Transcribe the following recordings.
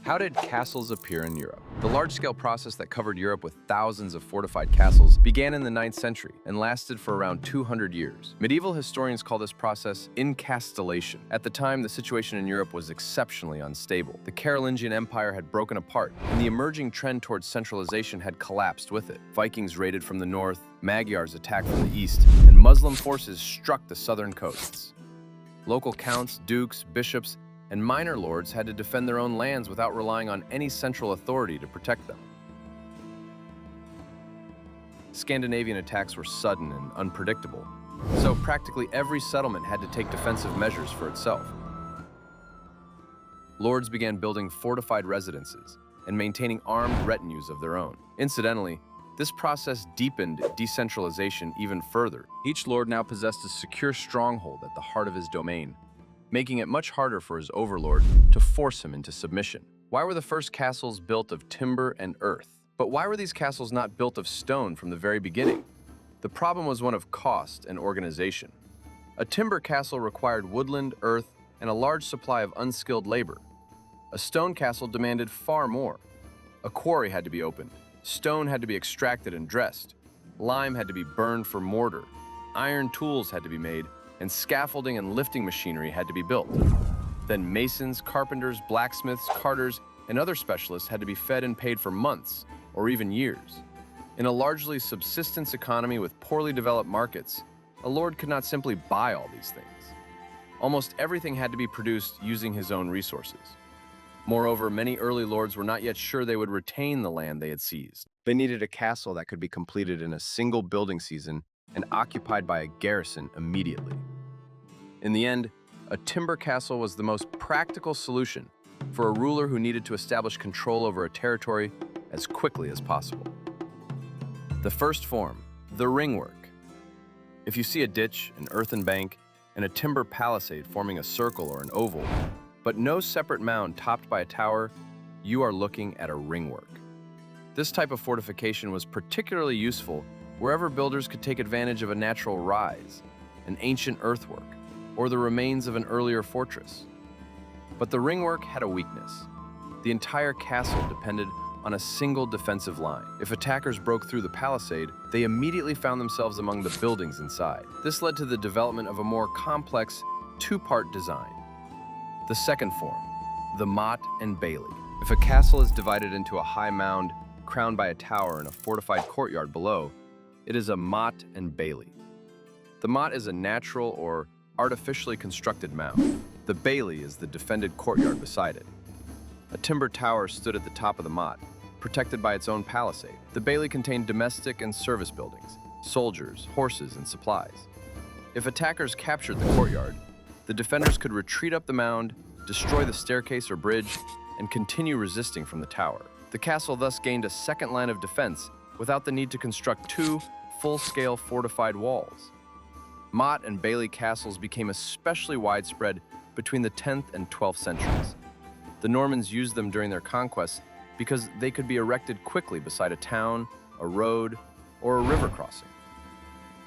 How did castles appear in Europe? The large-scale process that covered Europe with thousands of fortified castles began in the 9th century and lasted for around 200 years. Medieval historians call this process castellation. At the time, the situation in Europe was exceptionally unstable. The Carolingian Empire had broken apart, and the emerging trend towards centralization had collapsed with it. Vikings raided from the north, Magyars attacked from the east, and Muslim forces struck the southern coasts. Local counts, dukes, bishops, and minor lords had to defend their own lands without relying on any central authority to protect them. Scandinavian attacks were sudden and unpredictable, so practically every settlement had to take defensive measures for itself. Lords began building fortified residences and maintaining armed retinues of their own. Incidentally, this process deepened decentralization even further. Each lord now possessed a secure stronghold at the heart of his domain, making it much harder for his overlord to force him into submission. Why were the first castles built of timber and earth? But why were these castles not built of stone from the very beginning? The problem was one of cost and organization. A timber castle required woodland, earth, and a large supply of unskilled labor. A stone castle demanded far more. A quarry had to be opened, stone had to be extracted and dressed, lime had to be burned for mortar, iron tools had to be made, and scaffolding and lifting machinery had to be built. Then masons, carpenters, blacksmiths, carters, and other specialists had to be fed and paid for months, or even years. In a largely subsistence economy with poorly developed markets, a lord could not simply buy all these things. Almost everything had to be produced using his own resources. Moreover, many early lords were not yet sure they would retain the land they had seized. They needed a castle that could be completed in a single building season and occupied by a garrison immediately. In the end, a timber castle was the most practical solution for a ruler who needed to establish control over a territory as quickly as possible. The first form, the ringwork. If you see a ditch, an earthen bank, and a timber palisade forming a circle or an oval, but no separate mound topped by a tower, you are looking at a ringwork. This type of fortification was particularly useful wherever builders could take advantage of a natural rise, an ancient earthwork, or the remains of an earlier fortress. But the ringwork had a weakness. The entire castle depended on a single defensive line. If attackers broke through the palisade, they immediately found themselves among the buildings inside. This led to the development of a more complex, two-part design. The second form, the motte-and-bailey. If a castle is divided into a high mound crowned by a tower and a fortified courtyard below, it is a motte-and-bailey. The motte is a natural or artificially constructed mound. The bailey is the defended courtyard beside it. A timber tower stood at the top of the motte, protected by its own palisade. The bailey contained domestic and service buildings, soldiers, horses, and supplies. If attackers captured the courtyard, the defenders could retreat up the mound, destroy the staircase or bridge, and continue resisting from the tower. The castle thus gained a second line of defense without the need to construct two full-scale fortified walls. Motte and bailey castles became especially widespread between the 10th and 12th centuries. The Normans used them during their conquests because they could be erected quickly beside a town, a road, or a river crossing.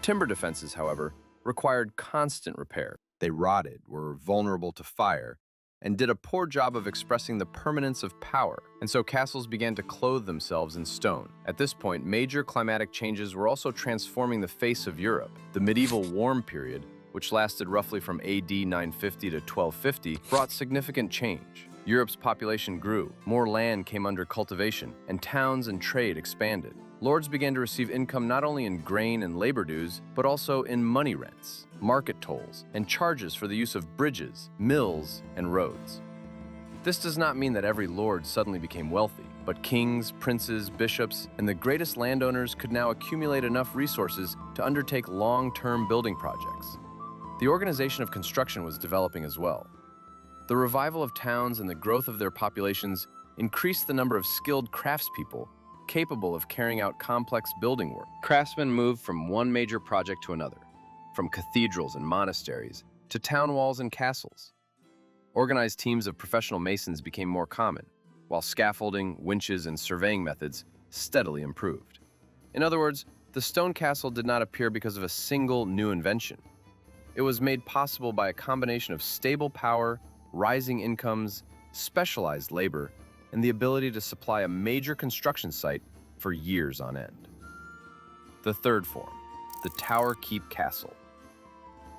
Timber defenses, however, required constant repair. They rotted, were vulnerable to fire, and did a poor job of expressing the permanence of power, and so castles began to clothe themselves in stone. At this point, major climatic changes were also transforming the face of Europe. The medieval warm period, which lasted roughly from AD 950 to 1250, brought significant change. Europe's population grew, more land came under cultivation, and towns and trade expanded. Lords began to receive income not only in grain and labor dues, but also in money rents, market tolls, and charges for the use of bridges, mills, and roads. This does not mean that every lord suddenly became wealthy, but kings, princes, bishops, and the greatest landowners could now accumulate enough resources to undertake long-term building projects. The organization of construction was developing as well. The revival of towns and the growth of their populations increased the number of skilled craftspeople capable of carrying out complex building work. Craftsmen moved from one major project to another, from cathedrals and monasteries to town walls and castles. Organized teams of professional masons became more common, while scaffolding, winches, and surveying methods steadily improved. In other words, the stone castle did not appear because of a single new invention. It was made possible by a combination of stable power, rising incomes, specialized labor, and the ability to supply a major construction site for years on end. The third form, the Tower Keep Castle.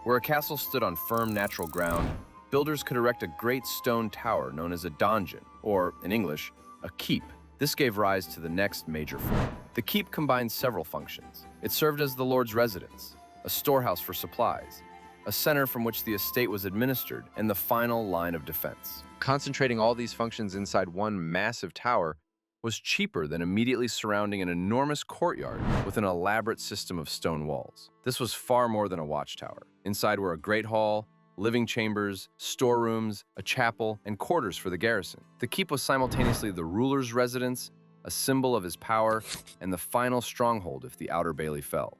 Where a castle stood on firm natural ground, builders could erect a great stone tower known as a donjon, or, in English, a keep. This gave rise to the next major form. The keep combined several functions. It served as the lord's residence, a storehouse for supplies, a center from which the estate was administered, and the final line of defense. Concentrating all these functions inside one massive tower was cheaper than immediately surrounding an enormous courtyard with an elaborate system of stone walls. This was far more than a watchtower. Inside were a great hall, living chambers, storerooms, a chapel, and quarters for the garrison. The keep was simultaneously the ruler's residence, a symbol of his power, and the final stronghold if the outer bailey fell.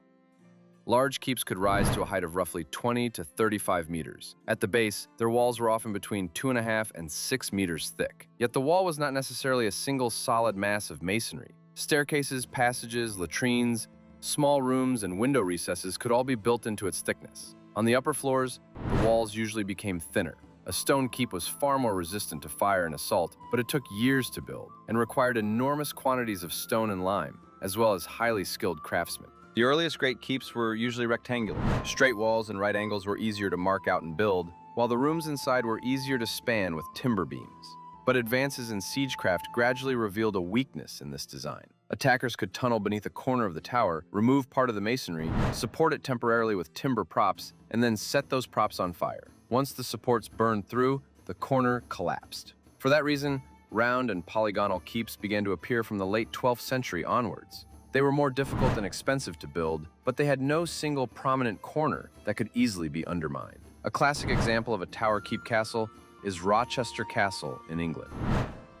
Large keeps could rise to a height of roughly 20 to 35 meters. At the base, their walls were often between 2.5 and 6 meters thick. Yet the wall was not necessarily a single solid mass of masonry. Staircases, passages, latrines, small rooms, and window recesses could all be built into its thickness. On the upper floors, the walls usually became thinner. A stone keep was far more resistant to fire and assault, but it took years to build and required enormous quantities of stone and lime, as well as highly skilled craftsmen. The earliest great keeps were usually rectangular. Straight walls and right angles were easier to mark out and build, while the rooms inside were easier to span with timber beams. But advances in siegecraft gradually revealed a weakness in this design. Attackers could tunnel beneath a corner of the tower, remove part of the masonry, support it temporarily with timber props, and then set those props on fire. Once the supports burned through, the corner collapsed. For that reason, round and polygonal keeps began to appear from the late 12th century onwards. They were more difficult and expensive to build, but they had no single prominent corner that could easily be undermined. A classic example of a tower keep castle is Rochester Castle in England.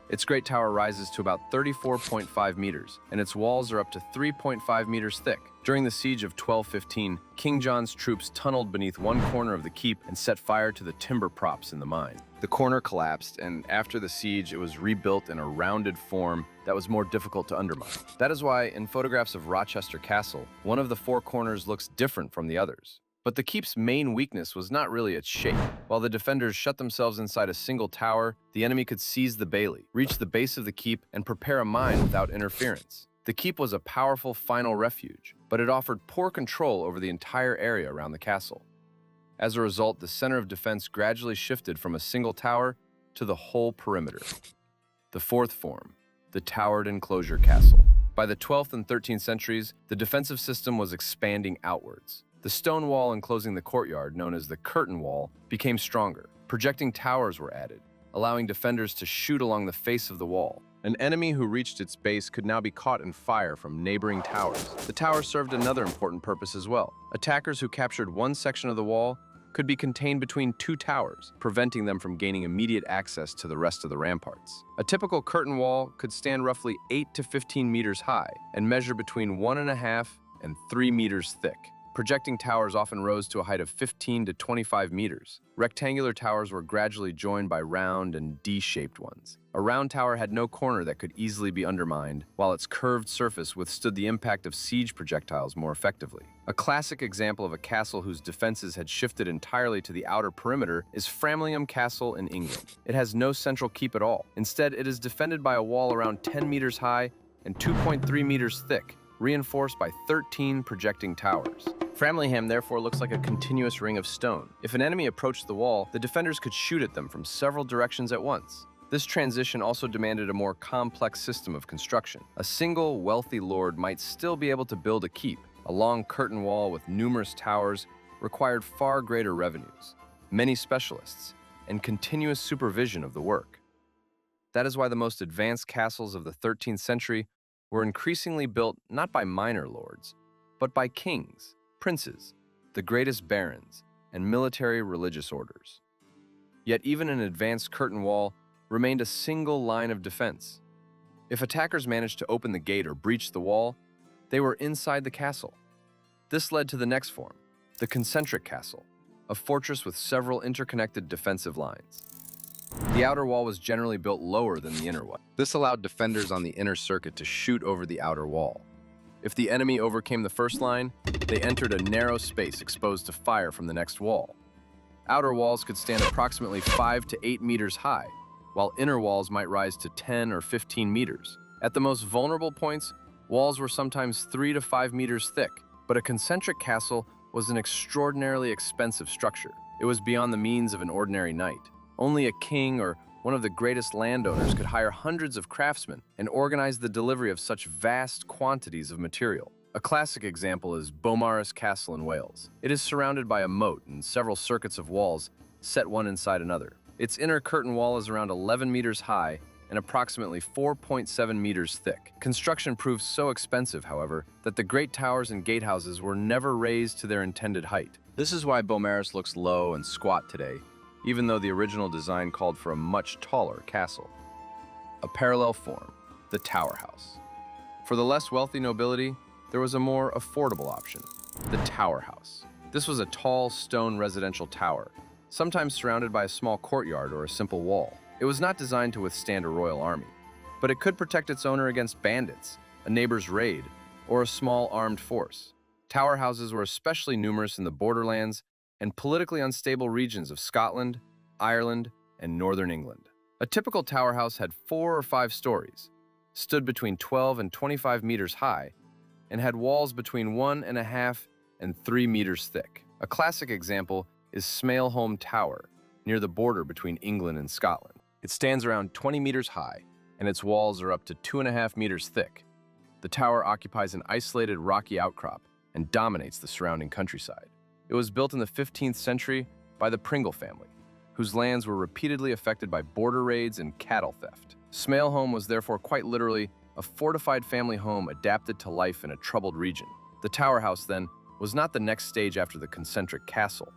Its great tower rises to about 34.5 meters, and its walls are up to 3.5 meters thick. During the siege of 1215, King John's troops tunneled beneath one corner of the keep and set fire to the timber props in the mine. The corner collapsed, and after the siege, it was rebuilt in a rounded form that was more difficult to undermine. That is why, in photographs of Rochester Castle, one of the four corners looks different from the others. But the keep's main weakness was not really its shape. While the defenders shut themselves inside a single tower, the enemy could seize the bailey, reach the base of the keep, and prepare a mine without interference. The keep was a powerful final refuge, but it offered poor control over the entire area around the castle. As a result, the center of defense gradually shifted from a single tower to the whole perimeter. The fourth form, the towered enclosure castle. By the 12th and 13th centuries, the defensive system was expanding outwards. The stone wall enclosing the courtyard, known as the curtain wall, became stronger. Projecting towers were added, allowing defenders to shoot along the face of the wall. An enemy who reached its base could now be caught in fire from neighboring towers. The tower served another important purpose as well. Attackers who captured one section of the wall could be contained between two towers, preventing them from gaining immediate access to the rest of the ramparts. A typical curtain wall could stand roughly 8 to 15 meters high and measure between 1.5 and 3 meters thick. Projecting towers often rose to a height of 15 to 25 meters. Rectangular towers were gradually joined by round and D-shaped ones. A round tower had no corner that could easily be undermined, while its curved surface withstood the impact of siege projectiles more effectively. A classic example of a castle whose defenses had shifted entirely to the outer perimeter is Framlingham Castle in England. It has no central keep at all. Instead, it is defended by a wall around 10 meters high and 2.3 meters thick, reinforced by 13 projecting towers. Framlingham therefore looks like a continuous ring of stone. If an enemy approached the wall, the defenders could shoot at them from several directions at once. This transition also demanded a more complex system of construction. A single wealthy lord might still be able to build a keep. A long curtain wall with numerous towers required far greater revenues, many specialists, and continuous supervision of the work. That is why the most advanced castles of the 13th century were increasingly built not by minor lords, but by kings, princes, the greatest barons, and military religious orders. Yet even an advanced curtain wall remained a single line of defense. If attackers managed to open the gate or breach the wall, they were inside the castle. This led to the next form, the Concentric Castle, a fortress with several interconnected defensive lines. The outer wall was generally built lower than the inner one. This allowed defenders on the inner circuit to shoot over the outer wall. If the enemy overcame the first line, they entered a narrow space exposed to fire from the next wall. Outer walls could stand approximately 5 to 8 meters high, while inner walls might rise to 10 or 15 meters. At the most vulnerable points, walls were sometimes 3 to 5 meters thick, but a concentric castle was an extraordinarily expensive structure. It was beyond the means of an ordinary knight. Only a king or one of the greatest landowners could hire hundreds of craftsmen and organize the delivery of such vast quantities of material. A classic example is Beaumaris Castle in Wales. It is surrounded by a moat and several circuits of walls set one inside another. Its inner curtain wall is around 11 meters high and approximately 4.7 meters thick. Construction proved so expensive, however, that the great towers and gatehouses were never raised to their intended height. This is why Beaumaris looks low and squat today, even though the original design called for a much taller castle. A parallel form, the Tower House. For the less wealthy nobility, there was a more affordable option, the Tower House. This was a tall stone residential tower, sometimes surrounded by a small courtyard or a simple wall. It was not designed to withstand a royal army, but it could protect its owner against bandits, a neighbor's raid, or a small armed force. Tower houses were especially numerous in the borderlands and politically unstable regions of Scotland, Ireland, and northern England. A typical tower house had 4 or 5 stories, stood between 12 and 25 meters high, and had walls between 1.5 and 3 meters thick. A classic example is Smailholm Tower, near the border between England and Scotland. It stands around 20 meters high, and its walls are up to 2.5 meters thick. The tower occupies an isolated rocky outcrop and dominates the surrounding countryside. It was built in the 15th century by the Pringle family, whose lands were repeatedly affected by border raids and cattle theft. Smailholm was therefore quite literally a fortified family home adapted to life in a troubled region. The Tower House, then, was not the next stage after the Concentric Castle.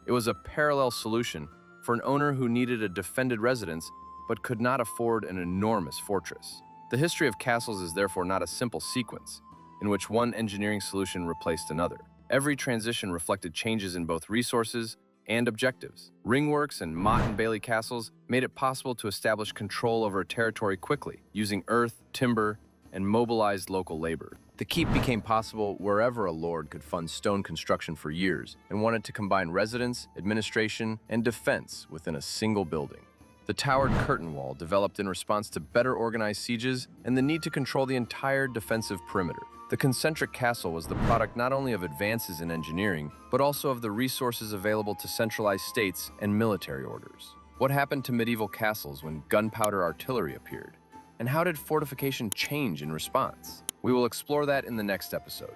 It was a parallel solution for an owner who needed a defended residence but could not afford an enormous fortress. The history of castles is therefore not a simple sequence in which one engineering solution replaced another. Every transition reflected changes in both resources and objectives. Ringworks and motte-and-bailey castles made it possible to establish control over a territory quickly, using earth, timber, and mobilized local labor. The keep became possible wherever a lord could fund stone construction for years and wanted to combine residence, administration, and defense within a single building. The towered curtain wall developed in response to better organized sieges and the need to control the entire defensive perimeter. The Concentric Castle was the product not only of advances in engineering, but also of the resources available to centralized states and military orders. What happened to medieval castles when gunpowder artillery appeared? And how did fortification change in response? We will explore that in the next episode.